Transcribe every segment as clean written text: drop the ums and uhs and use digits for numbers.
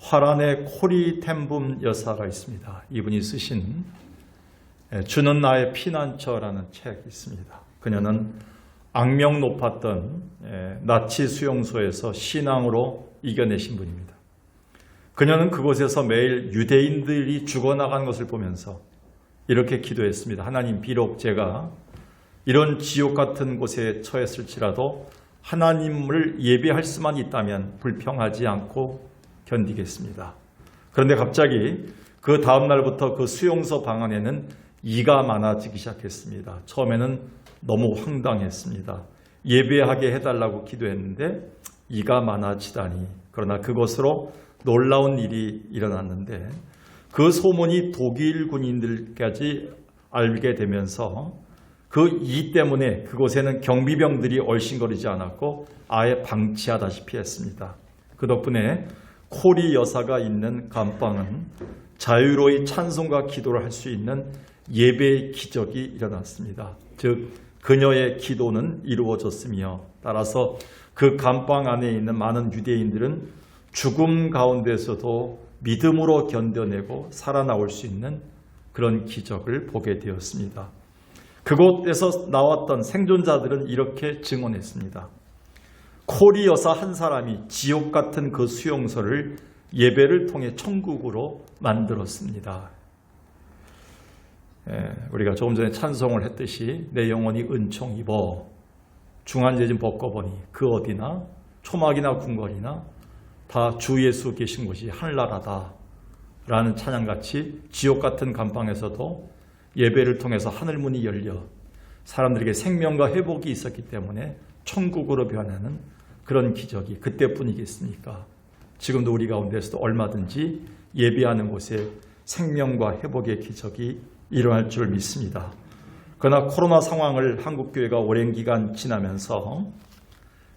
화란의 코리 텐붐 여사가 있습니다. 이분이 쓰신 주는 나의 피난처라는 책이 있습니다. 그녀는 악명 높았던 나치 수용소에서 신앙으로 이겨내신 분입니다. 그녀는 그곳에서 매일 유대인들이 죽어나간 것을 보면서 이렇게 기도했습니다. 하나님, 비록 제가 이런 지옥 같은 곳에 처했을지라도 하나님을 예배할 수만 있다면 불평하지 않고 견디겠습니다. 그런데 갑자기 그 다음 날부터 그 수용소 방 안에는 이가 많아지기 시작했습니다. 처음에는 너무 황당했습니다. 예배하게 해달라고 기도했는데 이가 많아지다니. 그러나 그것으로 놀라운 일이 일어났는데 그 소문이 독일 군인들까지 알게 되면서 그 이 때문에 그곳에는 경비병들이 얼씬거리지 않았고 아예 방치하다시피 했습니다. 그 덕분에 코리 여사가 있는 감방은 자유로이 찬송과 기도를 할 수 있는 예배의 기적이 일어났습니다. 즉 그녀의 기도는 이루어졌으며 따라서 그 감방 안에 있는 많은 유대인들은 죽음 가운데서도 믿음으로 견뎌내고 살아나올 수 있는 그런 기적을 보게 되었습니다. 그곳에서 나왔던 생존자들은 이렇게 증언했습니다. 코리 여사 한 사람이 지옥 같은 그 수용소를 예배를 통해 천국으로 만들었습니다. 우리가 조금 전에 찬송을 했듯이 내 영혼이 은총 입어 중한제진 벗고보니 그 어디나 초막이나 궁궐이나 다 주 예수 계신 곳이 하늘나라다 라는 찬양같이 지옥 같은 감방에서도 예배를 통해서 하늘문이 열려 사람들에게 생명과 회복이 있었기 때문에 천국으로 변하는 그런 기적이 그때뿐이겠습니까? 지금도 우리 가운데서도 얼마든지 예배하는 곳에 생명과 회복의 기적이 일어날 줄 믿습니다. 그러나 코로나 상황을 한국교회가 오랜 기간 지나면서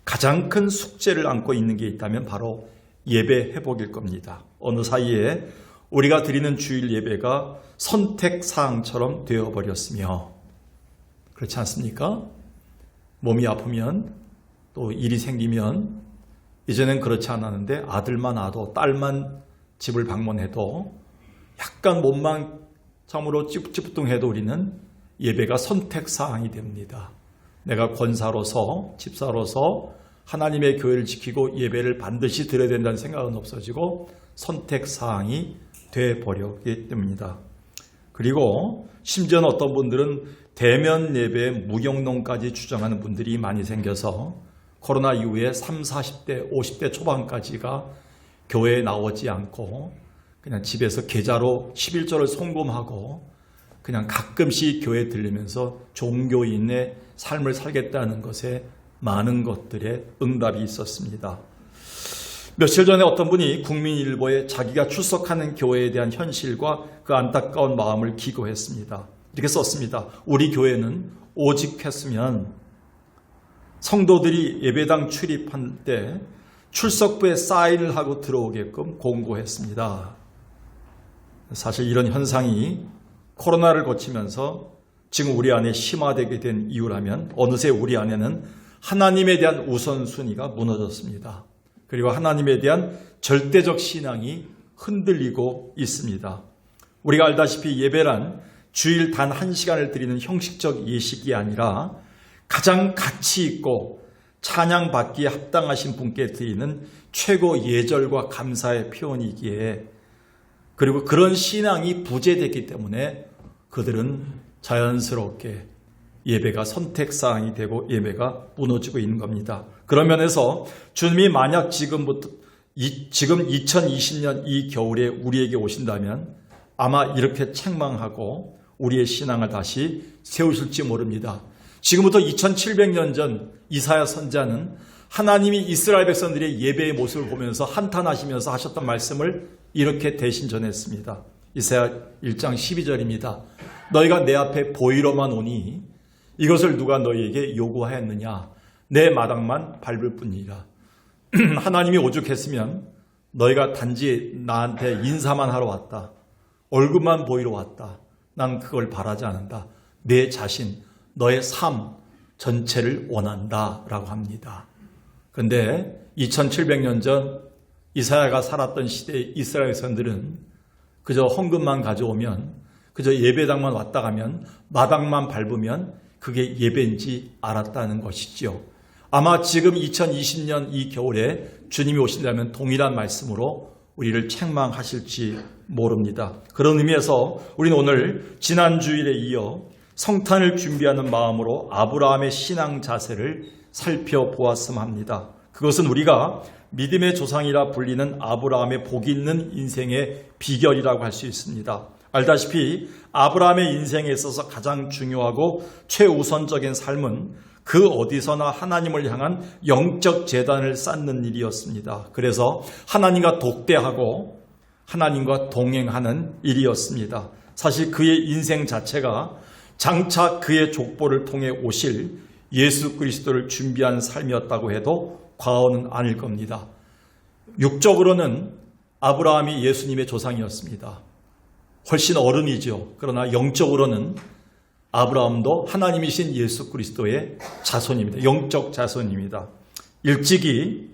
가장 큰 숙제를 안고 있는 게 있다면 바로 예배 회복일 겁니다. 어느 사이에 우리가 드리는 주일 예배가 선택사항처럼 되어버렸으며 그렇지 않습니까? 몸이 아프면 또 일이 생기면 이제는 그렇지 않았는데 아들만 낳아도 딸만 집을 방문해도 약간 몸만 참으로 찌뿌찌뿌둥해도 우리는 예배가 선택사항이 됩니다. 내가 권사로서 집사로서 하나님의 교회를 지키고 예배를 반드시 드려야 된다는 생각은 없어지고 선택사항이 돼버렸기 때문입니다. 그리고 심지어는 어떤 분들은 대면 예배에 무경론까지 주장하는 분들이 많이 생겨서 코로나 이후에 30, 40대, 50대 초반까지가 교회에 나오지 않고 그냥 집에서 계좌로 11조를 송금하고 그냥 가끔씩 교회에 들리면서 종교인의 삶을 살겠다는 것에 많은 것들의 응답이 있었습니다. 며칠 전에 어떤 분이 국민일보에 자기가 출석하는 교회에 대한 현실과 그 안타까운 마음을 기고했습니다. 이렇게 썼습니다. 우리 교회는 오직 했으면 성도들이 예배당 출입할 때 출석부에 사인을 하고 들어오게끔 공고했습니다. 사실 이런 현상이 코로나를 거치면서 지금 우리 안에 심화되게 된 이유라면 어느새 우리 안에는 하나님에 대한 우선순위가 무너졌습니다. 그리고 하나님에 대한 절대적 신앙이 흔들리고 있습니다. 우리가 알다시피 예배란 주일 단 1시간을 드리는 형식적 예식이 아니라 가장 가치 있고 찬양받기에 합당하신 분께 드리는 최고 예절과 감사의 표현이기에 그리고 그런 신앙이 부재됐기 때문에 그들은 자연스럽게 예배가 선택사항이 되고 예배가 무너지고 있는 겁니다. 그런 면에서 주님이 만약 지금 2020년 이 겨울에 우리에게 오신다면 아마 이렇게 책망하고 우리의 신앙을 다시 세우실지 모릅니다. 지금부터 2700년 전 이사야 선지자는 하나님이 이스라엘 백성들의 예배의 모습을 보면서 한탄하시면서 하셨던 말씀을 이렇게 대신 전했습니다. 이사야 1장 12절입니다. 너희가 내 앞에 보이러만 오니 이것을 누가 너희에게 요구하였느냐? 내 마당만 밟을 뿐이라. 하나님이 오죽했으면 너희가 단지 나한테 인사만 하러 왔다. 얼굴만 보이러 왔다. 난 그걸 바라지 않는다. 내 자신, 너의 삶 전체를 원한다 라고 합니다. 그런데 2700년 전 이사야가 살았던 시대의 이스라엘 백성들은 그저 헌금만 가져오면, 그저 예배당만 왔다 가면, 마당만 밟으면 그게 예배인지 알았다는 것이지요. 아마 지금 2020년 이 겨울에 주님이 오신다면 동일한 말씀으로 우리를 책망하실지 모릅니다. 그런 의미에서 우리는 오늘 지난 주일에 이어 성탄을 준비하는 마음으로 아브라함의 신앙 자세를 살펴보았으면 합니다. 그것은 우리가 믿음의 조상이라 불리는 아브라함의 복이 있는 인생의 비결이라고 할 수 있습니다. 알다시피 아브라함의 인생에 있어서 가장 중요하고 최우선적인 삶은 그 어디서나 하나님을 향한 영적 재단을 쌓는 일이었습니다. 그래서 하나님과 독대하고 하나님과 동행하는 일이었습니다. 사실 그의 인생 자체가 장차 그의 족보를 통해 오실 예수 그리스도를 준비한 삶이었다고 해도 과언은 아닐 겁니다. 육적으로는 아브라함이 예수님의 조상이었습니다. 훨씬 어른이죠. 그러나 영적으로는 아브라함도 하나님이신 예수 그리스도의 자손입니다. 영적 자손입니다. 일찍이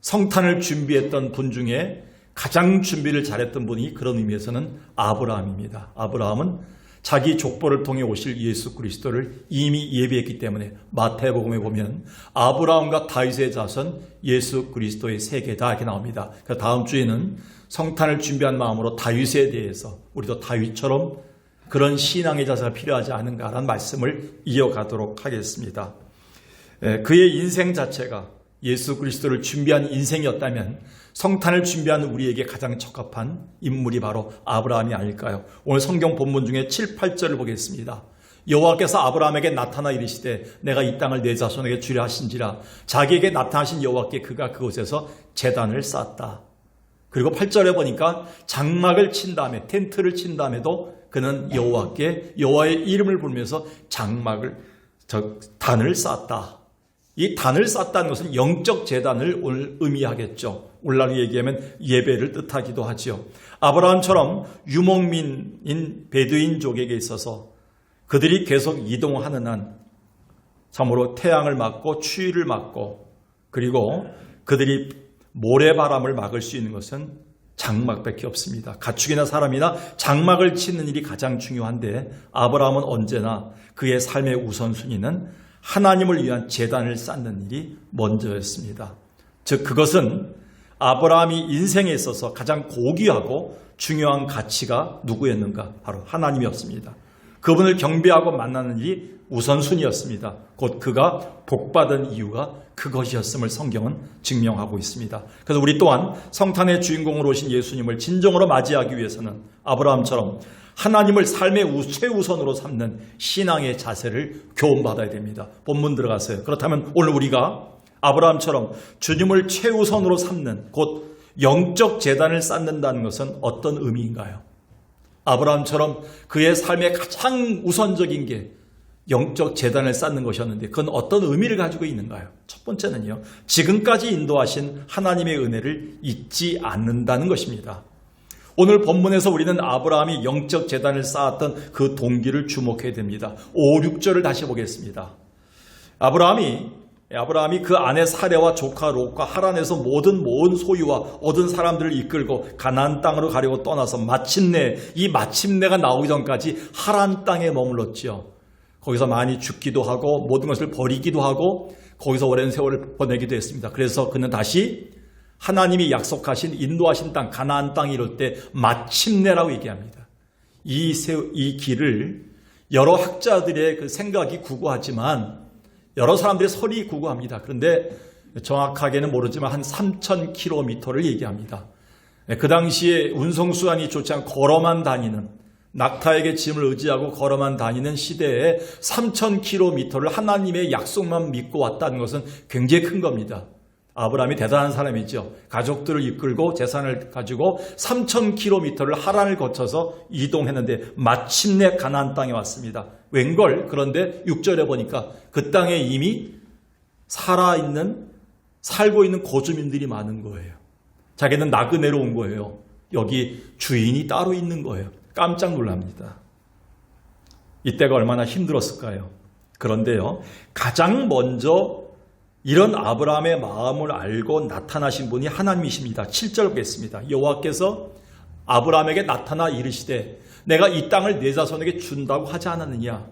성탄을 준비했던 분 중에 가장 준비를 잘했던 분이 그런 의미에서는 아브라함입니다. 아브라함은 자기 족보를 통해 오실 예수 그리스도를 이미 예비했기 때문에 마태복음에 보면 아브라함과 다윗의 자손 예수 그리스도의 세계다 이렇게 나옵니다. 그래서 다음 주에는 성탄을 준비한 마음으로 다윗에 대해서 우리도 다윗처럼 그런 신앙의 자세가 필요하지 않은가라는 말씀을 이어가도록 하겠습니다. 그의 인생 자체가 예수 그리스도를 준비한 인생이었다면 성탄을 준비한 우리에게 가장 적합한 인물이 바로 아브라함이 아닐까요? 오늘 성경 본문 중에 7, 8절을 보겠습니다. 여호와께서 아브라함에게 나타나 이르시되 내가 이 땅을 내 자손에게 주려 하신지라. 자기에게 나타나신 여호와께 그가 그곳에서 제단을 쌓았다. 그리고 8절에 보니까 장막을 친 다음에 텐트를 친 다음에도 그는 여호와께 여호와의 이름을 부르면서 단을 쌓았다. 이 단을 쌓았다는 것은 영적 제단을 오늘 의미하겠죠. 오늘날로 얘기하면 예배를 뜻하기도 하지요. 아브라함처럼 유목민인 베두인족에게 있어서 그들이 계속 이동하는 한 참으로 태양을 막고 추위를 막고 그리고 그들이 모래바람을 막을 수 있는 것은 장막밖에 없습니다. 가축이나 사람이나 장막을 치는 일이 가장 중요한데 아브라함은 언제나 그의 삶의 우선순위는 하나님을 위한 제단을 쌓는 일이 먼저였습니다. 즉 그것은 아브라함이 인생에 있어서 가장 고귀하고 중요한 가치가 누구였는가? 바로 하나님이었습니다. 그분을 경배하고 만나는 일이 우선순위였습니다. 곧 그가 복받은 이유가 그것이었음을 성경은 증명하고 있습니다. 그래서 우리 또한 성탄의 주인공으로 오신 예수님을 진정으로 맞이하기 위해서는 아브라함처럼 하나님을 삶의 최우선으로 삼는 신앙의 자세를 교훈받아야 됩니다. 본문 들어가세요. 그렇다면 오늘 우리가 아브라함처럼 주님을 최우선으로 삼는 곧 영적 제단을 쌓는다는 것은 어떤 의미인가요? 아브라함처럼 그의 삶의 가장 우선적인 게 영적 제단을 쌓는 것이었는데 그건 어떤 의미를 가지고 있는가요? 첫 번째는요, 지금까지 인도하신 하나님의 은혜를 잊지 않는다는 것입니다. 오늘 본문에서 우리는 아브라함이 영적 제단을 쌓았던 그 동기를 주목해야 됩니다. 5, 6절을 다시 보겠습니다. 아브라함이 그 아내 사레와 조카 롯과 하란에서 모든 소유와 얻은 사람들을 이끌고 가나안 땅으로 가려고 떠나서 마침내가 나오기 전까지 하란 땅에 머물렀지요. 거기서 많이 죽기도 하고 모든 것을 버리기도 하고 거기서 오랜 세월을 보내기도 했습니다. 그래서 그는 다시 하나님이 약속하신 인도하신 땅 가나안 땅에 이를 때 마침내라고 얘기합니다. 이 길을 여러 학자들의 그 생각이 구구하지만 여러 사람들의 설이 구구합니다. 그런데 정확하게는 모르지만 한 3,000km를 얘기합니다. 그 당시에 운송수단이 좋지 않고 걸어만 다니는 낙타에게 짐을 의지하고 걸어만 다니는 시대에 3,000km를 하나님의 약속만 믿고 왔다는 것은 굉장히 큰 겁니다. 아브라함이 대단한 사람이죠. 가족들을 이끌고 재산을 가지고 3,000km를 하란을 거쳐서 이동했는데 마침내 가나안 땅에 왔습니다. 웬걸? 그런데 6절에 보니까 그 땅에 이미 살고 있는 거주민들이 많은 거예요. 자기는 나그네로 온 거예요. 여기 주인이 따로 있는 거예요. 깜짝 놀랍니다. 이때가 얼마나 힘들었을까요? 그런데요, 가장 먼저 이런 아브라함의 마음을 알고 나타나신 분이 하나님이십니다. 7절 보겠습니다. 여호와께서 아브라함에게 나타나 이르시되 내가 이 땅을 내 자손에게 준다고 하지 않았느냐?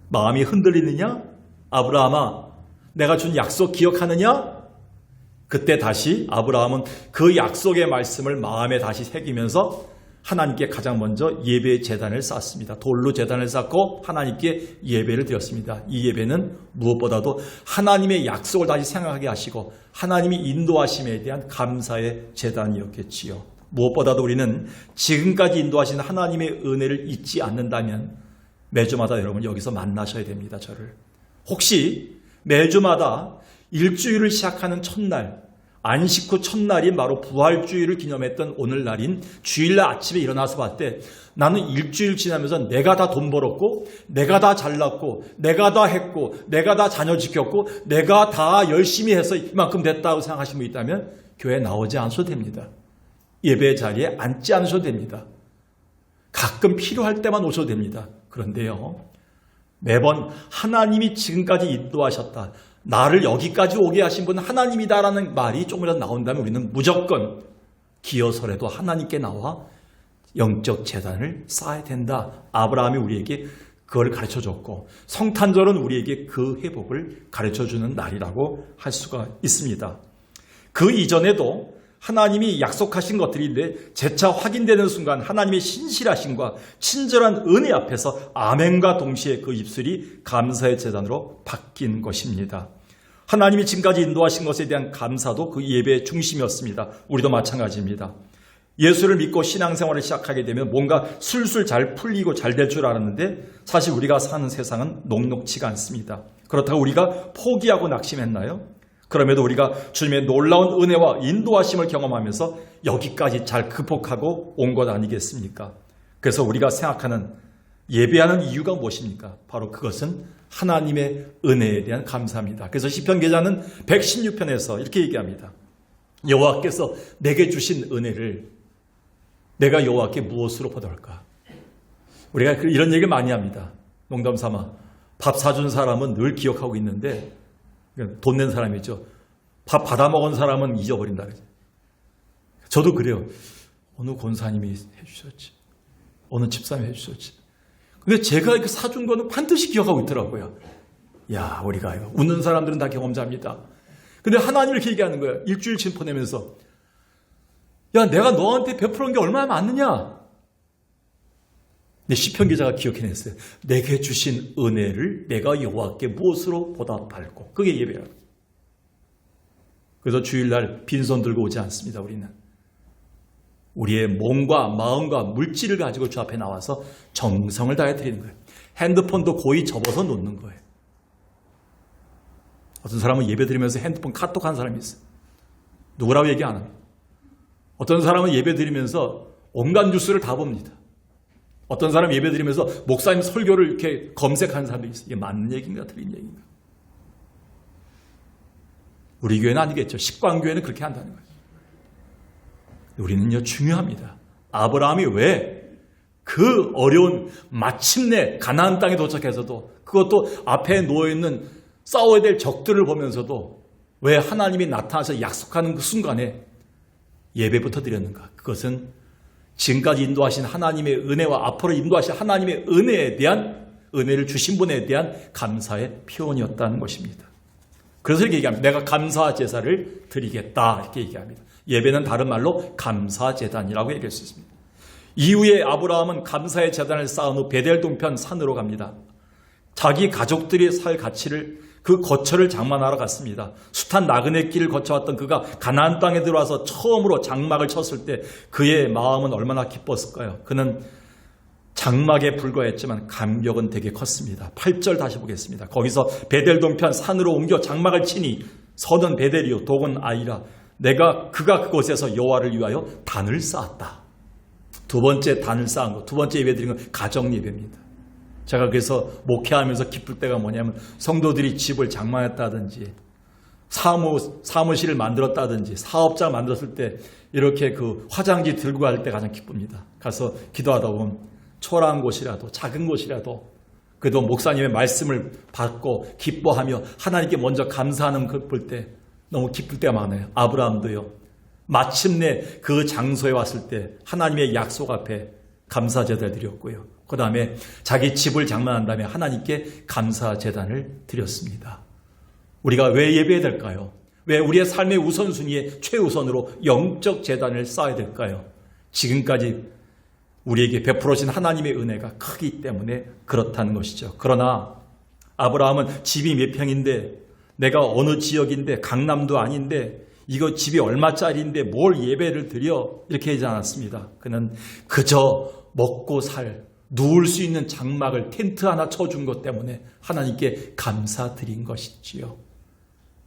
마음이 흔들리느냐? 아브라함아, 내가 준 약속 기억하느냐? 그때 다시 아브라함은 그 약속의 말씀을 마음에 다시 새기면서 하나님께 가장 먼저 예배 제단을 쌓았습니다. 돌로 제단을 쌓고 하나님께 예배를 드렸습니다. 이 예배는 무엇보다도 하나님의 약속을 다시 생각하게 하시고 하나님이 인도하심에 대한 감사의 제단이었겠지요. 무엇보다도 우리는 지금까지 인도하신 하나님의 은혜를 잊지 않는다면 매주마다 여러분 여기서 만나셔야 됩니다. 저를. 혹시 매주마다 일주일을 시작하는 첫날, 안식 후 첫날인 바로 부활주일을 기념했던 오늘날인 주일날 아침에 일어나서 봤을 때 나는 일주일 지나면서 내가 다 돈 벌었고 내가 다 잘났고 내가 다 했고 내가 다 자녀 지켰고 내가 다 열심히 해서 이만큼 됐다고 생각하시는 분 있다면 교회에 나오지 않으셔도 됩니다. 예배 자리에 앉지 않으셔도 됩니다. 가끔 필요할 때만 오셔도 됩니다. 그런데요, 매번 하나님이 지금까지 인도하셨다, 나를 여기까지 오게 하신 분은 하나님이다라는 말이 조금이라도 나온다면 우리는 무조건 기어서라도 하나님께 나와 영적 재단을 쌓아야 된다. 아브라함이 우리에게 그걸 가르쳐줬고 성탄절은 우리에게 그 회복을 가르쳐주는 날이라고 할 수가 있습니다. 그 이전에도 하나님이 약속하신 것들인데 재차 확인되는 순간 하나님의 신실하심과 친절한 은혜 앞에서 아멘과 동시에 그 입술이 감사의 제단으로 바뀐 것입니다. 하나님이 지금까지 인도하신 것에 대한 감사도 그 예배의 중심이었습니다. 우리도 마찬가지입니다. 예수를 믿고 신앙생활을 시작하게 되면 뭔가 술술 잘 풀리고 잘 될 줄 알았는데 사실 우리가 사는 세상은 녹록치가 않습니다. 그렇다고 우리가 포기하고 낙심했나요? 그럼에도 우리가 주님의 놀라운 은혜와 인도하심을 경험하면서 여기까지 잘 극복하고 온 것 아니겠습니까? 그래서 우리가 생각하는 예배하는 이유가 무엇입니까? 바로 그것은 하나님의 은혜에 대한 감사입니다. 그래서 시편 기자는 116편에서 이렇게 얘기합니다. 여호와께서 내게 주신 은혜를 내가 여호와께 무엇으로 보답할까? 우리가 이런 얘기를 많이 합니다. 농담 삼아. 밥 사준 사람은 늘 기억하고 있는데 돈 낸 사람이죠. 밥 받아먹은 사람은 잊어버린다. 저도 그래요. 어느 권사님이 해주셨지. 어느 집사님이 해주셨지. 근데 제가 이렇게 사준 거는 반드시 기억하고 있더라고요. 야, 우리가 이거 웃는 사람들은 다 경험자입니다. 근데 하나님을 이렇게 얘기하는 거예요. 일주일 침 보내면서. 야, 내가 너한테 베풀은 게 얼마나 많느냐? 내 시편 기자가 기억해냈어요. 내게 주신 은혜를 내가 여호와께 무엇으로 보답할꼬. 그게 예배야. 그래서 주일날 빈손 들고 오지 않습니다. 우리는. 우리의 몸과 마음과 물질을 가지고 주 앞에 나와서 정성을 다해 드리는 거예요. 핸드폰도 고이 접어서 놓는 거예요. 어떤 사람은 예배 드리면서 핸드폰 카톡하는 사람이 있어요. 누구라고 얘기 안 합니다. 어떤 사람은 예배 드리면서 온갖 뉴스를 다 봅니다. 어떤 사람 예배 드리면서 목사님 설교를 이렇게 검색하는 사람도 있어요. 이게 맞는 얘기인가 틀린 얘기인가? 우리 교회는 아니겠죠. 식광교회는 그렇게 한다는 거예요. 우리는요, 중요합니다. 아브라함이 왜 그 어려운 마침내 가나안 땅에 도착해서도 그것도 앞에 놓여있는 싸워야 될 적들을 보면서도 왜 하나님이 나타나서 약속하는 그 순간에 예배부터 드렸는가? 그것은 지금까지 인도하신 하나님의 은혜와 앞으로 인도하실 하나님의 은혜에 대한 은혜를 주신 분에 대한 감사의 표현이었다는 것입니다. 그래서 이렇게 얘기합니다. 내가 감사 제사를 드리겠다 이렇게 얘기합니다. 예배는 다른 말로 감사 제단이라고 얘기할 수 있습니다. 이후에 아브라함은 감사의 제단을 쌓은 후 베델 동편 산으로 갑니다. 자기 가족들이 살 가치를 그 거처를 장만하러 갔습니다. 숱한 나그네 길을 거쳐왔던 그가 가나안 땅에 들어와서 처음으로 장막을 쳤을 때 그의 마음은 얼마나 기뻤을까요? 그는 장막에 불과했지만 감격은 되게 컸습니다. 8절 다시 보겠습니다. 거기서 베델 동편 산으로 옮겨 장막을 치니 서든 베델이요 독은 아이라 그가 그곳에서 여호와를 위하여 단을 쌓았다. 두 번째 단을 쌓은 것, 두 번째 예배 드린 건 가정 예배입니다. 제가 그래서 목회하면서 기쁠 때가 뭐냐면 성도들이 집을 장만했다든지 사무실을 만들었다든지 사업장을 만들었을 때 이렇게 그 화장지 들고 갈 때 가장 기쁩니다. 가서 기도하다 보면 초라한 곳이라도 작은 곳이라도 그래도 목사님의 말씀을 받고 기뻐하며 하나님께 먼저 감사하는 걸 볼 때 너무 기쁠 때가 많아요. 아브라함도요. 마침내 그 장소에 왔을 때 하나님의 약속 앞에 감사제단을 드렸고요. 그 다음에 자기 집을 장만한 다음에 하나님께 감사제단을 드렸습니다. 우리가 왜 예배해야 될까요? 왜 우리의 삶의 우선순위에 최우선으로 영적 제단을 쌓아야 될까요? 지금까지 우리에게 베풀어진 하나님의 은혜가 크기 때문에 그렇다는 것이죠. 그러나 아브라함은 집이 몇 평인데, 내가 어느 지역인데, 강남도 아닌데, 이거 집이 얼마짜리인데 뭘 예배를 드려, 이렇게 하지 않았습니다. 그는 그저 먹고 누울 수 있는 장막을, 텐트 하나 쳐준 것 때문에 하나님께 감사드린 것이지요.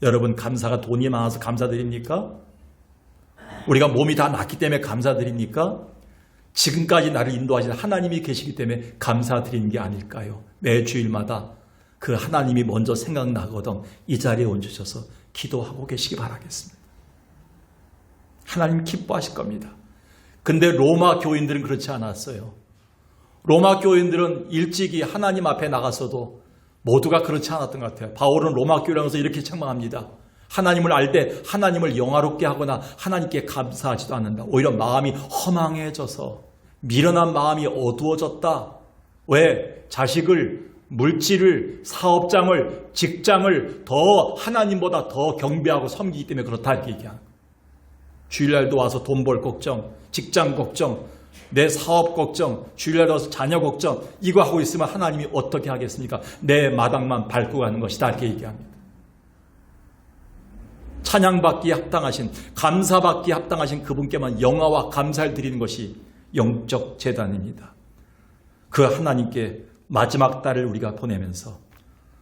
여러분, 감사가 돈이 많아서 감사드립니까? 우리가 몸이 다 낫기 때문에 감사드립니까? 지금까지 나를 인도하신 하나님이 계시기 때문에 감사드리는 게 아닐까요? 매 주일마다 그 하나님이 먼저 생각나거든 이 자리에 얹으셔서 기도하고 계시기 바라겠습니다. 하나님 기뻐하실 겁니다. 근데 로마 교인들은 그렇지 않았어요. 로마 교인들은 일찍이 하나님 앞에 나가서도 모두가 그렇지 않았던 것 같아요. 바울은 로마 교회에서 이렇게 책망합니다. 하나님을 알 때 하나님을 영화롭게 하거나 하나님께 감사하지도 않는다. 오히려 마음이 허망해져서 미련한 마음이 어두워졌다. 왜? 자식을, 물질을, 사업장을, 직장을 더 하나님보다 더 경배하고 섬기기 때문에 그렇다 이렇게 얘기하는 거예요. 주일날도 와서 돈 벌 걱정, 직장 걱정, 내 사업 걱정, 주일날도 와서 자녀 걱정, 이거 하고 있으면 하나님이 어떻게 하겠습니까? 내 마당만 밟고 가는 것이다 이렇게 얘기합니다. 찬양받기에 합당하신, 감사받기에 합당하신 그분께만 영화와 감사를 드리는 것이 영적 제단입니다. 그 하나님께 마지막 달을 우리가 보내면서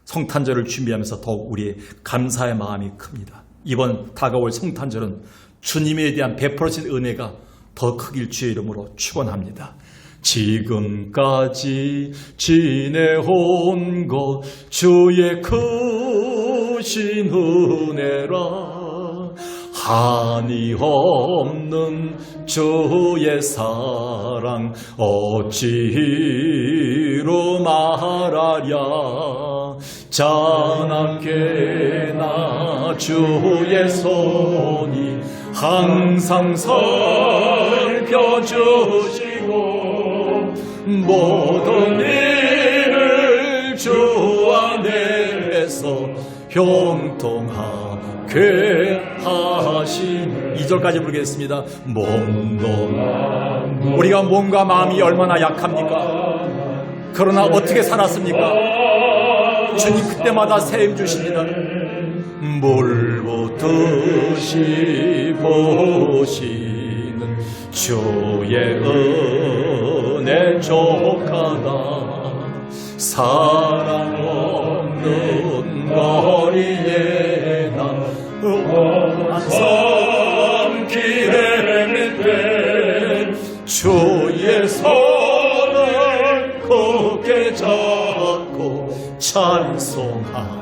성탄절을 준비하면서 더욱 우리의 감사의 마음이 큽니다. 이번 다가올 성탄절은 주님에 대한 베풀어진 은혜가 더 크길 주의 이름으로 축원합니다. 지금까지 지내온 것 주의 크신 은혜라, 한이 없는 주의 사랑 어찌로 말하랴. 자나깨나 주의 손이 항상 살펴주시고 모든 일을 주 안에서 형통하게 하신. 2절까지 부르겠습니다. 우리가 몸과 마음이 얼마나 약합니까? 그러나 어떻게 살았습니까? 주님 그때마다 세임 주십니다. 물붓듯이 보시는 주의 은혜 족하다. 사랑 없는 거리에 난 한섬 길에 맺되 주의 손을 굳게 잡고 찬송하며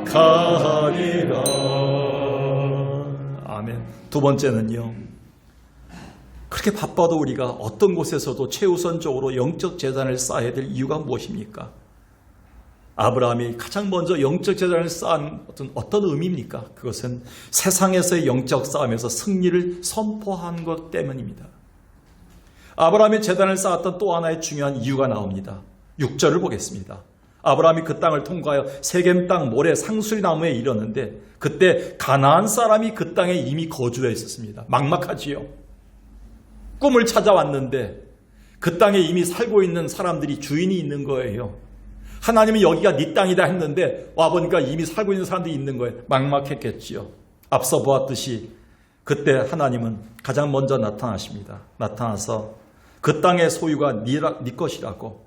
가리라. 아멘. 두 번째는요, 그렇게 바빠도 우리가 어떤 곳에서도 최우선적으로 영적 재산을 쌓아야 될 이유가 무엇입니까? 아브라함이 가장 먼저 영적 재산을 쌓은 어떤 의미입니까? 그것은 세상에서의 영적 싸움에서 승리를 선포한 것 때문입니다. 아브라함이 재단을 쌓았던 또 하나의 중요한 이유가 나옵니다. 6절을 보겠습니다. 아브라함이 그 땅을 통과하여 세겜 땅 모래 상술나무에 이르렀는데 그때 가나안 사람이 그 땅에 이미 거주해 있었습니다. 막막하지요. 꿈을 찾아왔는데 그 땅에 이미 살고 있는 사람들이 주인이 있는 거예요. 하나님이 여기가 네 땅이다 했는데 와보니까 이미 살고 있는 사람들이 있는 거예요. 막막했겠지요. 앞서 보았듯이 그때 하나님은 가장 먼저 나타나십니다. 나타나서 그 땅의 소유가 네 것이라고,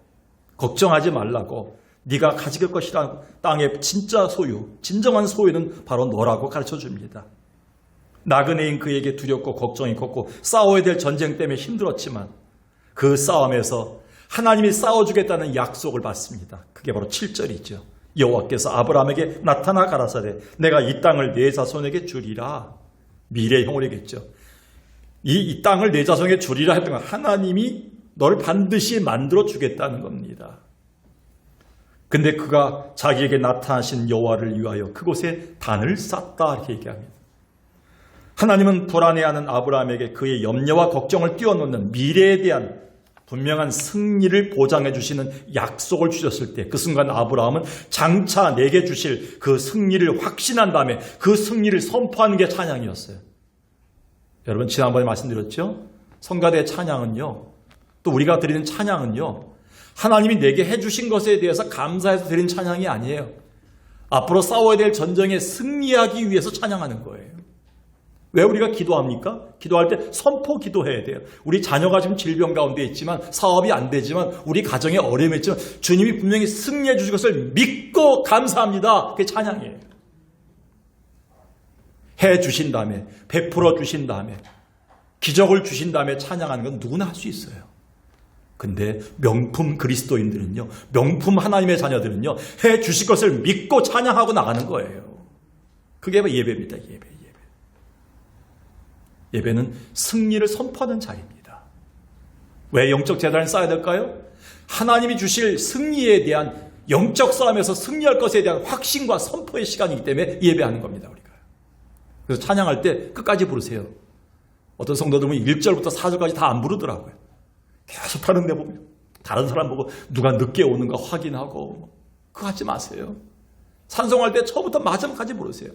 걱정하지 말라고, 네가 가질 것이라고, 땅의 진짜 소유, 진정한 소유는 바로 너라고 가르쳐줍니다. 나그네인 그에게 두렵고 걱정이 컸고 싸워야 될 전쟁 때문에 힘들었지만 그 싸움에서 하나님이 싸워주겠다는 약속을 받습니다. 그게 바로 7절이죠. 여호와께서 아브라함에게 나타나 가라사대 내가 이 땅을 네 자손에게 주리라. 미래형으로겠죠. 이 땅을 네 자손에게 주리라 했던 건 하나님이 너를 반드시 만들어 주겠다는 겁니다. 근데 그가 자기에게 나타나신 여호와를 위하여 그곳에 단을 쌓았다 이렇게 얘기합니다. 하나님은 불안해하는 아브라함에게 그의 염려와 걱정을 뛰어넘는 미래에 대한 분명한 승리를 보장해 주시는 약속을 주셨을 때 그 순간 아브라함은 장차 내게 주실 그 승리를 확신한 다음에 그 승리를 선포하는 게 찬양이었어요. 여러분 지난번에 말씀드렸죠? 성가대 찬양은요, 또 우리가 드리는 찬양은요, 하나님이 내게 해주신 것에 대해서 감사해서 드리는 찬양이 아니에요. 앞으로 싸워야 될 전쟁에 승리하기 위해서 찬양하는 거예요. 왜 우리가 기도합니까? 기도할 때 선포 기도해야 돼요. 우리 자녀가 지금 질병 가운데 있지만, 사업이 안 되지만, 우리 가정에 어려움이 있지만 주님이 분명히 승리해 주실 것을 믿고 감사합니다. 그게 찬양이에요. 해 주신 다음에, 베풀어 주신 다음에, 기적을 주신 다음에 찬양하는 건 누구나 할 수 있어요. 근데 명품 그리스도인들은요, 명품 하나님의 자녀들은요, 해 주실 것을 믿고 찬양하고 나가는 거예요. 그게 예배입니다. 예배는 승리를 선포하는 자리입니다. 왜 영적 재단을 쌓아야 될까요? 하나님이 주실 승리에 대한 영적 싸움에서 승리할 것에 대한 확신과 선포의 시간이기 때문에 예배하는 겁니다. 우리가. 그래서 찬양할 때 끝까지 부르세요. 어떤 성도들은 1절부터 4절까지 다 안 부르더라고요. 계속 다른 데 보면 다른 사람 보고 누가 늦게 오는가 확인하고 그거 하지 마세요. 찬송할 때 처음부터 마지막까지 부르세요.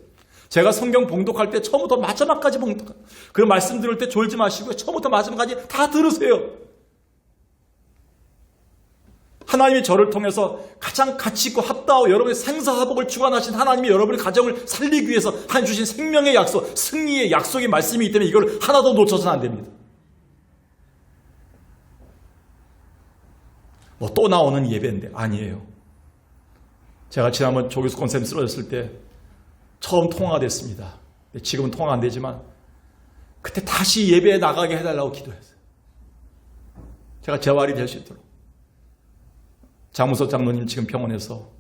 제가 성경 봉독할 때 처음부터 마지막까지 봉독해요. 그 말씀 들을 때 졸지 마시고 처음부터 마지막까지 다 들으세요. 하나님이 저를 통해서 가장 가치 있고 합당하고 여러분의 생사화복을 주관하신 하나님이 여러분의 가정을 살리기 위해서 한 주신 생명의 약속, 승리의 약속의 말씀이기 때문에 이걸 하나도 놓쳐서는 안 됩니다. 뭐 또 나오는 예배인데 아니에요. 제가 지난번 조교수 컨셉 쓰러졌을 때 처음 통화가 됐습니다. 지금은 통화 안 되지만 그때 다시 예배에 나가게 해달라고 기도했어요. 제가 재활이 될 수 있도록. 장무석 장로님 지금 병원에서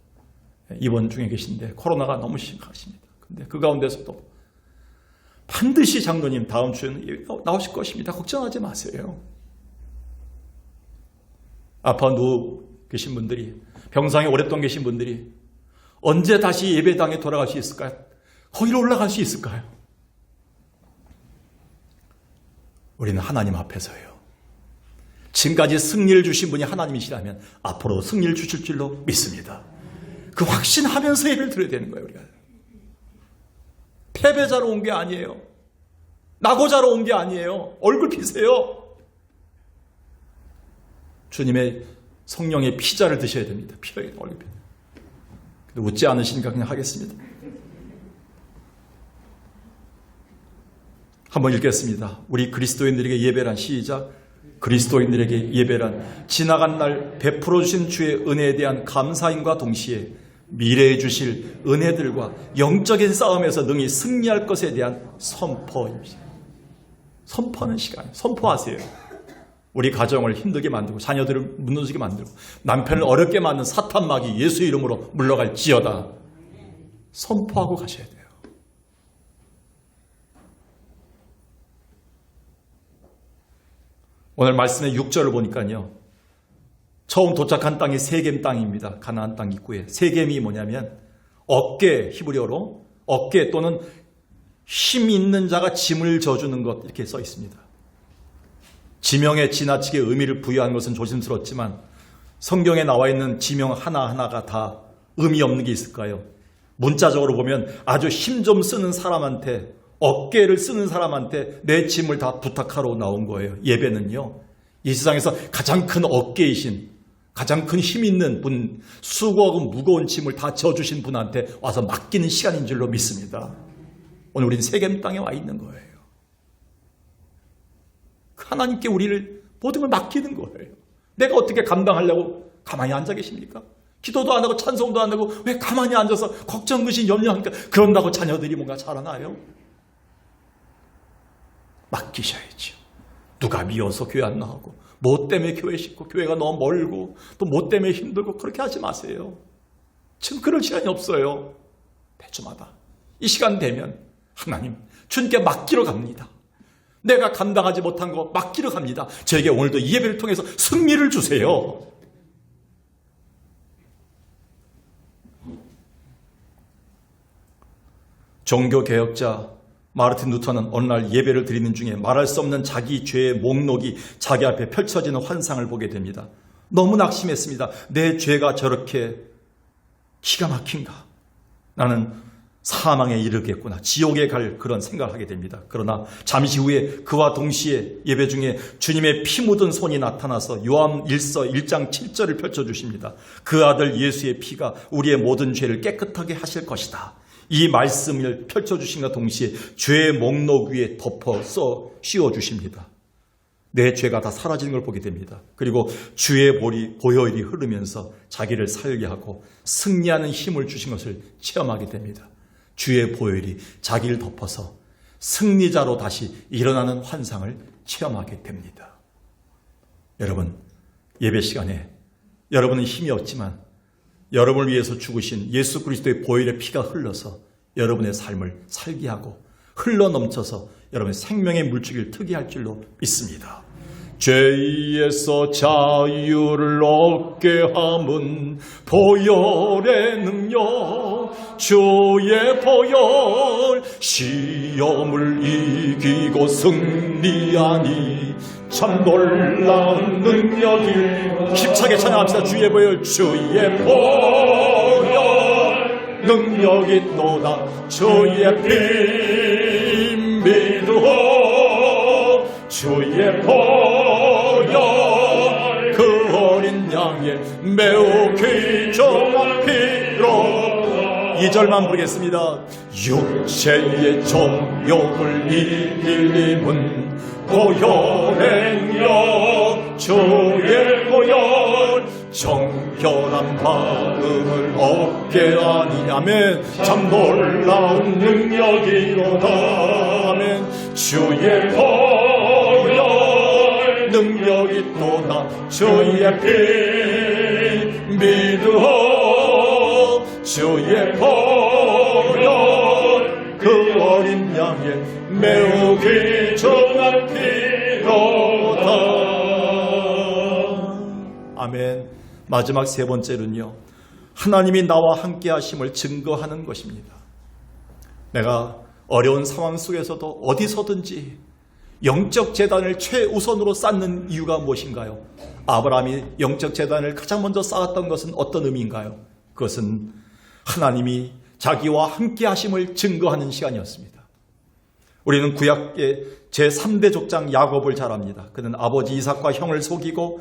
입원 중에 계신데 코로나가 너무 심각하십니다. 근데 그 가운데서도 반드시 장로님 다음 주에는 나오실 것입니다. 걱정하지 마세요. 아파 누워 계신 분들이, 병상에 오랫동안 계신 분들이 언제 다시 예배당에 돌아갈 수 있을까요? 거기로 올라갈 수 있을까요? 우리는 하나님 앞에서요. 지금까지 승리를 주신 분이 하나님이시라면 앞으로 승리를 주실 줄로 믿습니다. 그 확신하면서 예배를 드려야 되는 거예요. 우리가 패배자로 온 게 아니에요. 낙오자로 온 게 아니에요. 얼굴 피세요. 주님의 성령의 피자를 드셔야 됩니다. 피자의 얼굴 피. 웃지 않으시니까 그냥 하겠습니다. 한번 읽겠습니다. 우리 그리스도인들에게 예배란 시작. 그리스도인들에게 예배란 지나간 날 베풀어 주신 주의 은혜에 대한 감사임과 동시에 미래에 주실 은혜들과 영적인 싸움에서 능히 승리할 것에 대한 선포입니다. 선포하는 시간. 선포하세요. 우리 가정을 힘들게 만들고 자녀들을 무너지게 만들고 남편을 어렵게 만든 사탄마귀 예수 이름으로 물러갈지어다. 선포하고 가셔야 돼요. 오늘 말씀의 6절을 보니까요. 처음 도착한 땅이 세겜 땅입니다. 가나안 땅 입구에. 세겜이 뭐냐면 어깨, 히브리어로 어깨 또는 힘 있는 자가 짐을 져주는 것 이렇게 써 있습니다. 지명에 지나치게 의미를 부여한 것은 조심스럽지만 성경에 나와 있는 지명 하나하나가 다 의미 없는 게 있을까요? 문자적으로 보면 아주 힘 좀 쓰는 사람한테, 어깨를 쓰는 사람한테 내 짐을 다 부탁하러 나온 거예요. 예배는요. 이 세상에서 가장 큰 어깨이신, 가장 큰 힘 있는 분, 수고하고 무거운 짐을 다 져주신 분한테 와서 맡기는 시간인 줄로 믿습니다. 오늘 우리는 세겜 땅에 와 있는 거예요. 하나님께 우리를 모든 걸 맡기는 거예요. 내가 어떻게 감당하려고 가만히 앉아 계십니까? 기도도 안 하고 찬송도 안 하고 왜 가만히 앉아서 걱정, 근심, 염려하니까 그런다고 자녀들이 뭔가 자라나요? 맡기셔야죠. 누가 미워서 교회 안 나오고 뭐 때문에 교회 싣고 교회가 너무 멀고 또 뭐 때문에 힘들고 그렇게 하지 마세요. 지금 그럴 시간이 없어요. 매주마다 이 시간 되면 하나님 주님께 맡기러 갑니다. 내가 감당하지 못한 거 맡기러 갑니다. 저에게 오늘도 이 예배를 통해서 승리를 주세요. 종교개혁자 마르틴 루터는 어느 날 예배를 드리는 중에 말할 수 없는 자기 죄의 목록이 자기 앞에 펼쳐지는 환상을 보게 됩니다. 너무 낙심했습니다. 내 죄가 저렇게 기가 막힌가? 나는 사망에 이르겠구나. 지옥에 갈 그런 생각을 하게 됩니다. 그러나 잠시 후에 그와 동시에 예배 중에 주님의 피 묻은 손이 나타나서 요한 1서 1장 7절을 펼쳐주십니다. 그 아들 예수의 피가 우리의 모든 죄를 깨끗하게 하실 것이다. 이 말씀을 펼쳐주신과 동시에 죄의 목록 위에 덮어 씌워주십니다. 내 죄가 다 사라지는 걸 보게 됩니다. 그리고 주의 보혈이 흐르면서 자기를 살게 하고 승리하는 힘을 주신 것을 체험하게 됩니다. 주의 보혈이 자기를 덮어서 승리자로 다시 일어나는 환상을 체험하게 됩니다. 여러분, 예배 시간에 여러분은 힘이 없지만 여러분을 위해서 죽으신 예수 그리스도의 보혈의 피가 흘러서 여러분의 삶을 살게 하고 흘러넘쳐서 여러분의 생명의 물줄기를 트게 할 줄로 믿습니다. 죄에서 자유를 얻게 함은 보혈의 능력, 주의 보혈, 시험을 이기고 승리하니 참 놀라운 능력이. 힘차게 찬양합시다. 주의 보혈, 주의 보혈, 능력이 또다. 주의 피 믿으오, 주의 보혈, 그 어린 양의 매우 귀중한 피로. 2절만 부르겠습니다. 육체의 정욕을 이길 힘은 보혈의 능력, 주의 보혈, 정결한 마음을 얻게 하니. 아멘. 참 놀라운 능력이로다. 아멘. 주의 보혈, 능력이 또다. 주의 피 믿으오, 주의 보혈, 그 어린 양의 매우 귀중한 피로다. 아멘. 마지막 세 번째는요, 하나님이 나와 함께 하심을 증거하는 것입니다. 내가 어려운 상황 속에서도 어디서든지 영적 재단을 최우선으로 쌓는 이유가 무엇인가요? 아브라함이 영적 재단을 가장 먼저 쌓았던 것은 어떤 의미인가요? 그것은 하나님이 자기와 함께 하심을 증거하는 시간이었습니다. 우리는 구약의 제3대 족장 야곱을 잘 압니다. 그는 아버지 이삭과 형을 속이고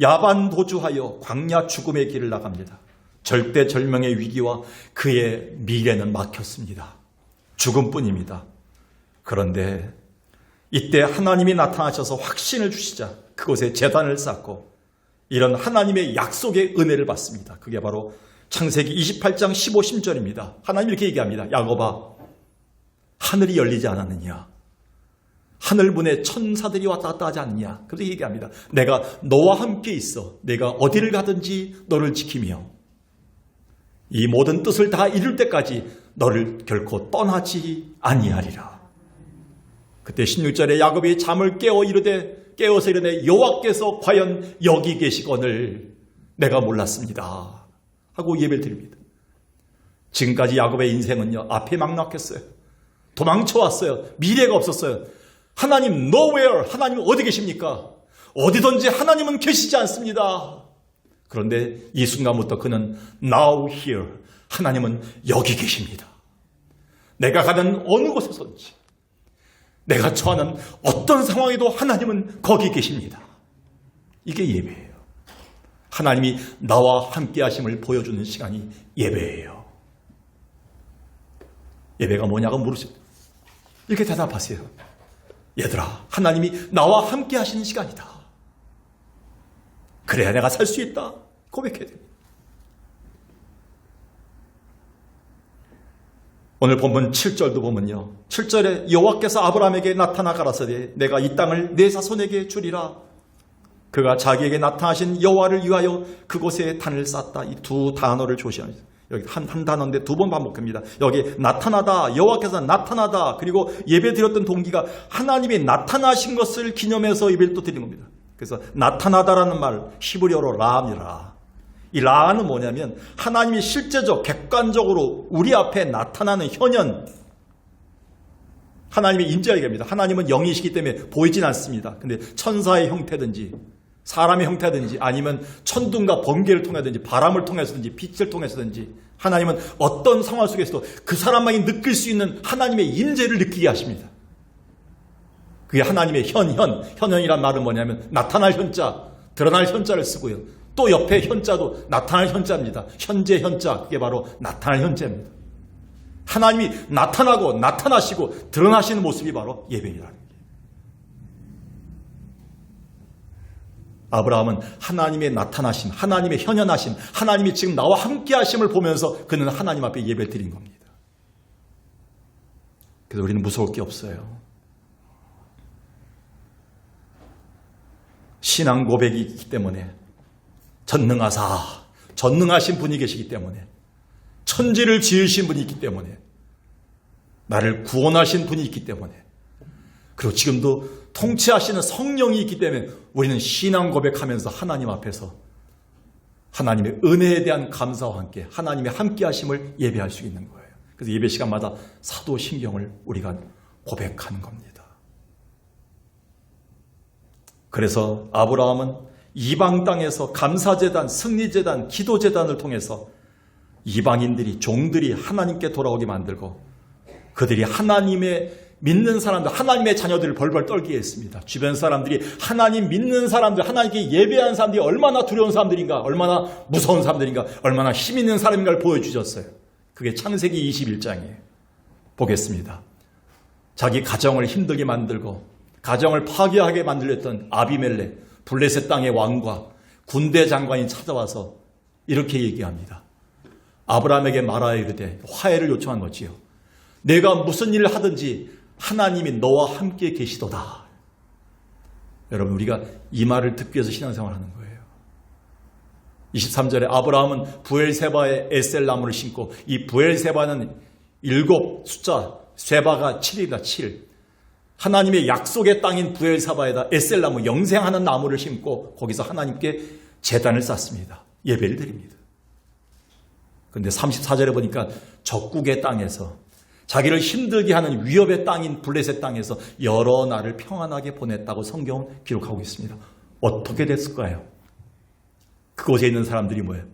야반도주하여 광야 죽음의 길을 나갑니다. 절대절명의 위기와 그의 미래는 막혔습니다. 죽음뿐입니다. 그런데 이때 하나님이 나타나셔서 확신을 주시자 그곳에 제단을 쌓고 이런 하나님의 약속의 은혜를 받습니다. 그게 바로 창세기 28장 15, 16절입니다. 하나님 이렇게 얘기합니다. 야곱아, 하늘이 열리지 않았느냐? 하늘 문에 천사들이 왔다 갔다 하지 않느냐? 그래서 얘기합니다. 내가 너와 함께 있어. 내가 어디를 가든지 너를 지키며 이 모든 뜻을 다 이룰 때까지 너를 결코 떠나지 아니하리라. 그때 16절에 야곱이 잠을 깨어서 이르되 여호와께서 과연 여기 계시거늘 내가 몰랐습니다 하고 예배를 드립니다. 지금까지 야곱의 인생은요, 앞에 막막했어요. 도망쳐왔어요. 미래가 없었어요. 하나님 nowhere, 하나님 어디 계십니까? 어디든지 하나님은 계시지 않습니다. 그런데 이 순간부터 그는 now here, 하나님은 여기 계십니다. 내가 가는 어느 곳에서든지, 내가 처하는 어떤 상황에도 하나님은 거기 계십니다. 이게 예배예요. 하나님이 나와 함께 하심을 보여주는 시간이 예배예요. 예배가 뭐냐고 물으세요. 이렇게 대답하세요. 얘들아, 하나님이 나와 함께 하시는 시간이다. 그래야 내가 살 수 있다. 고백해야 됩니다. 오늘 본문 7절도 보면요. 7절에 여호와께서 아브라함에게 나타나 가라사대 내가 이 땅을 내 자손에게 주리라. 그가 자기에게 나타나신 여호와를 위하여 그곳에 단을 쌓았다. 이 두 단어를 조심합니다. 여기 한 단어인데 두 번 반복합니다. 여기 나타나다, 여호와께서 나타나다. 그리고 예배 드렸던 동기가 하나님이 나타나신 것을 기념해서 예배를 또 드린 겁니다. 그래서 나타나다라는 말 히브리어로 라함이라. 이 라는 뭐냐면 하나님이 실제적 객관적으로 우리 앞에 나타나는 현현, 하나님의 임재가 얘기합니다. 하나님은 영이시기 때문에 보이진 않습니다. 근데 천사의 형태든지 사람의 형태든지 아니면 천둥과 번개를 통하든지 바람을 통해서든지 빛을 통해서든지 하나님은 어떤 상황 속에서도 그 사람만이 느낄 수 있는 하나님의 임재를 느끼게 하십니다. 그게 하나님의 현현이란 말은 뭐냐면 나타날 현자, 드러날 현자를 쓰고요. 또 옆에 현자도 나타날 현자입니다. 현재 현자, 그게 바로 나타날 현재입니다. 하나님이 나타나고 나타나시고 드러나시는 모습이 바로 예배이라는 거예요. 아브라함은 하나님의 나타나심, 하나님의 현현하심, 하나님이 지금 나와 함께 하심을 보면서 그는 하나님 앞에 예배를 드린 겁니다. 그래서 우리는 무서울 게 없어요. 신앙 고백이 있기 때문에 전능하신 분이 계시기 때문에 천지를 지으신 분이 있기 때문에 나를 구원하신 분이 있기 때문에 그리고 지금도 통치하시는 성령이 있기 때문에 우리는 신앙 고백하면서 하나님 앞에서 하나님의 은혜에 대한 감사와 함께 하나님의 함께 하심을 예배할 수 있는 거예요. 그래서 예배 시간마다 사도신경을 우리가 고백하는 겁니다. 그래서 아브라함은 이방 땅에서 감사제단, 승리제단, 기도제단을 통해서 이방인들이, 종들이 하나님께 돌아오게 만들고 그들이 하나님의 믿는 사람들, 하나님의 자녀들을 벌벌 떨게 했습니다. 주변 사람들이 하나님 믿는 사람들, 하나님께 예배하는 사람들이 얼마나 두려운 사람들인가, 얼마나 무서운 사람들인가, 얼마나 힘 있는 사람인가를 보여주셨어요. 그게 창세기 21장이에요. 보겠습니다. 자기 가정을 힘들게 만들고 가정을 파괴하게 만들었던 아비멜렉, 블레셋 땅의 왕과 군대 장관이 찾아와서 이렇게 얘기합니다. 아브라함에게 말하여 이르되, 화해를 요청한 거지요. 내가 무슨 일을 하든지 하나님이 너와 함께 계시도다. 여러분, 우리가 이 말을 듣기 위해서 신앙생활을 하는 거예요. 23절에 아브라함은 부엘세바에 에셀나무를 심고, 이 부엘세바는 7 숫자, 세바가 7이다, 7. 하나님의 약속의 땅인 부엘세바에다 에셀나무, 영생하는 나무를 심고 거기서 하나님께 제단을 쌓습니다. 예배를 드립니다. 그런데 34절에 보니까 적국의 땅에서 자기를 힘들게 하는 위협의 땅인 블레셋 땅에서 여러 날을 평안하게 보냈다고 성경은 기록하고 있습니다. 어떻게 됐을까요? 그곳에 있는 사람들이 뭐예요?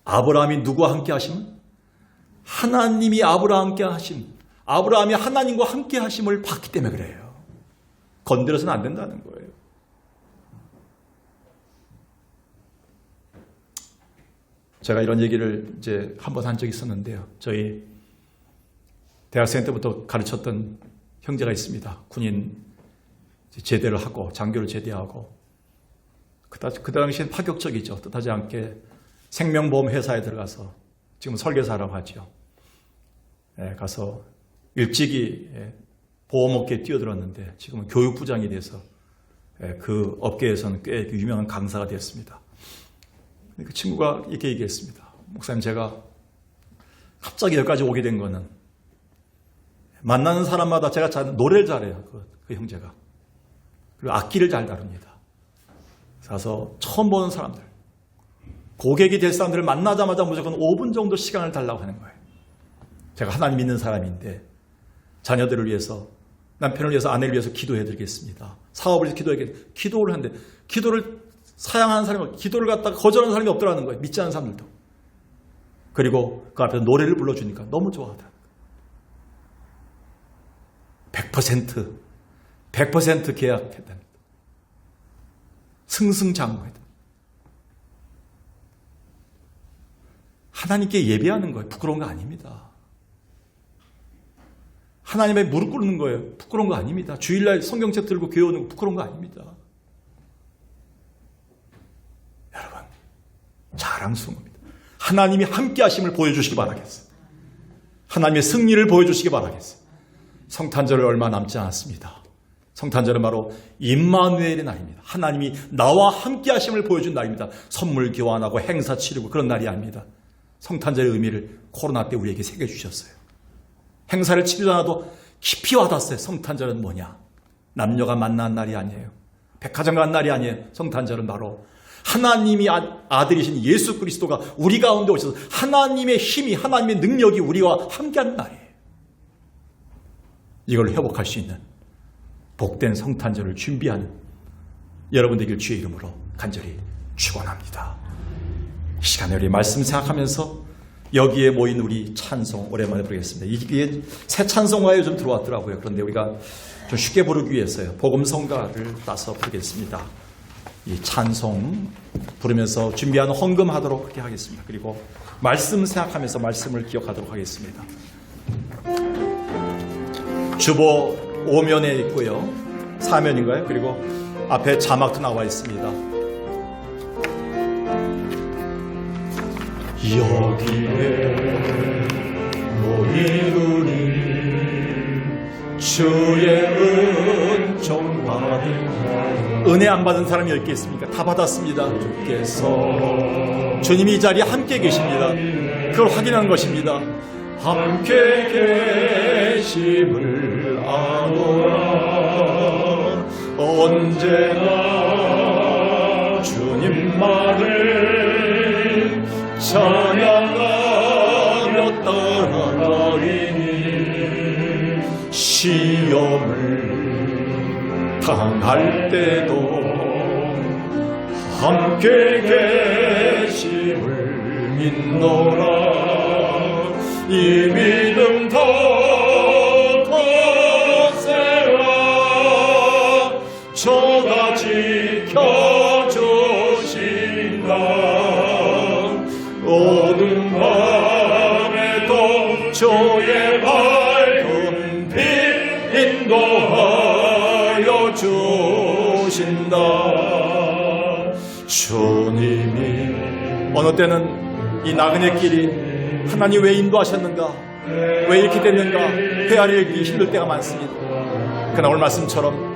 아브라함이 누구와 함께 하심? 하나님이 아브라함께 하심, 아브라함이 하나님과 함께 하심을 봤기 때문에 그래요. 건드려서는 안 된다는 거예요. 제가 이런 얘기를 이제 한번 한 적이 있었는데요. 저희 대학생 때부터 가르쳤던 형제가 있습니다. 군인 제대를 하고 장교를 제대하고 그 당시엔 파격적이죠. 뜻하지 않게 생명보험 회사에 들어가서 지금 설계사라고 하죠. 가서 일찍이 보험업계에 뛰어들었는데 지금은 교육부장이 돼서 그 업계에서는 꽤 유명한 강사가 되었습니다. 그 친구가 이렇게 얘기했습니다. 목사님, 제가 갑자기 여기까지 오게 된 거는 만나는 사람마다 제가 노래를 잘해요. 그 형제가. 그리고 악기를 잘 다룹니다. 그래서 처음 보는 사람들, 고객이 될 사람들을 만나자마자 무조건 5분 정도 시간을 달라고 하는 거예요. 제가 하나님 믿는 사람인데 자녀들을 위해서, 남편을 위해서, 아내를 위해서 기도해드리겠습니다. 사업을 위해서 기도해야겠습니다. 기도를 하는데 기도를 사양하는 사람이, 기도를 갖다가 거절하는 사람이 없더라는 거예요. 믿지 않는 사람들도. 그리고 그 앞에서 노래를 불러주니까 너무 좋아하더라고요. 100% 계약했답니다. 승승장구했답니다. 하나님께 예배하는 거예요. 부끄러운 거 아닙니다. 하나님의 무릎 꿇는 거예요. 부끄러운 거 아닙니다. 주일날 성경책 들고 교회 오는 거 부끄러운 거 아닙니다. 여러분, 자랑스러운 겁니다. 하나님이 함께 하심을 보여주시기 바라겠어요. 하나님의 승리를 보여주시기 바라겠어요. 성탄절이 얼마 남지 않았습니다. 성탄절은 바로 임마누엘의 날입니다. 하나님이 나와 함께 하심을 보여준 날입니다. 선물 교환하고 행사 치르고 그런 날이 아닙니다. 성탄절의 의미를 코로나 때 우리에게 새겨주셨어요. 행사를 치르지 않아도 깊이 와닿았어요. 성탄절은 뭐냐? 남녀가 만난 날이 아니에요. 백화점 간 날이 아니에요. 성탄절은 바로 하나님이 아들이신 예수 그리스도가 우리 가운데 오셔서 하나님의 힘이, 하나님의 능력이 우리와 함께하는 날이에요. 이걸 회복할 수 있는 복된 성탄절을 준비하는 여러분 되길 주의 이름으로 간절히 축원합니다. 이 시간에 우리 말씀 생각하면서 여기에 모인 우리 찬송 오랜만에 부르겠습니다. 이게 새 찬송가에 좀 들어왔더라고요. 그런데 우리가 좀 쉽게 부르기 위해서요, 복음성가를 따서 부르겠습니다. 이 찬송 부르면서 준비하는 헌금하도록 그렇게 하겠습니다. 그리고 말씀 생각하면서 말씀을 기억하도록 하겠습니다. 주보 5면에 있고요, 4면인가요? 그리고 앞에 자막도 나와 있습니다. 여기에 모인 우리 주의 은총 받은, 은혜 안 받은 사람이 몇 개 있습니까? 다 받았습니다. 주께서, 주님이 이 자리에 함께 계십니다. 그걸 확인하는 것입니다. 함께 계심을 아노라. 언제나 주님만을 찬양하며 따라가리니, 시험을 당할 때도 함께 계심을 믿노라. 이 믿음 더 거세라. 저가 지켜주신다. 어두운 밤에도 주의 밝은 빛 인도하여 주신다. 주님이 어느 때는 이 나그네 길이 하나님 왜 인도하셨는가, 왜 이렇게 됐는가 헤아리기 힘들 때가 많습니다. 그러나 오늘 말씀처럼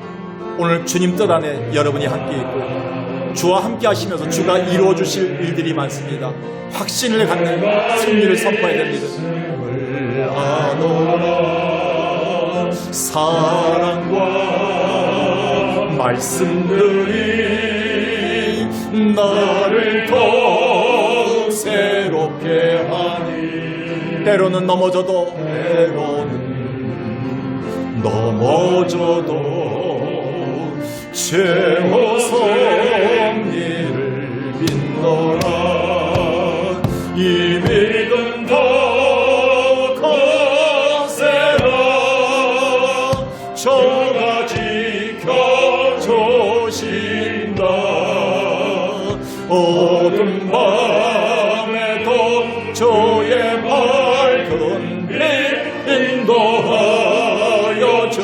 오늘 주님 뜻 안에 여러분이 함께 있고 주와 함께 하시면서 주가 이루어 주실 일들이 많습니다. 확신을 갖는 승리를 선포해야 됩니다. 사랑과 말씀들이 나를 더욱 새롭게 하니, 때로는 넘어져도 최후 섭리를 믿노라. 이 믿음 더 거세라. 저가 지켜주신다. 어두운 밤에도 주의 밝은 빛 인도하여 주.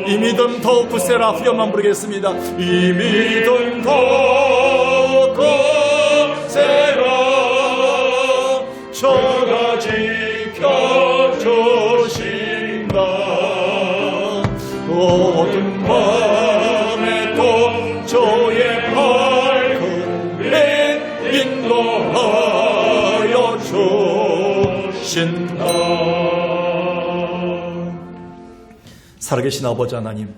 이 믿음 더욱 굳세라. 후렴만 부르겠습니다. 이 믿음 더욱 굳세라. 저가 지켜주신다. 어두운 밤에도 주의 밝은 빛 인도하여 주신다. 살아계신 아버지 하나님,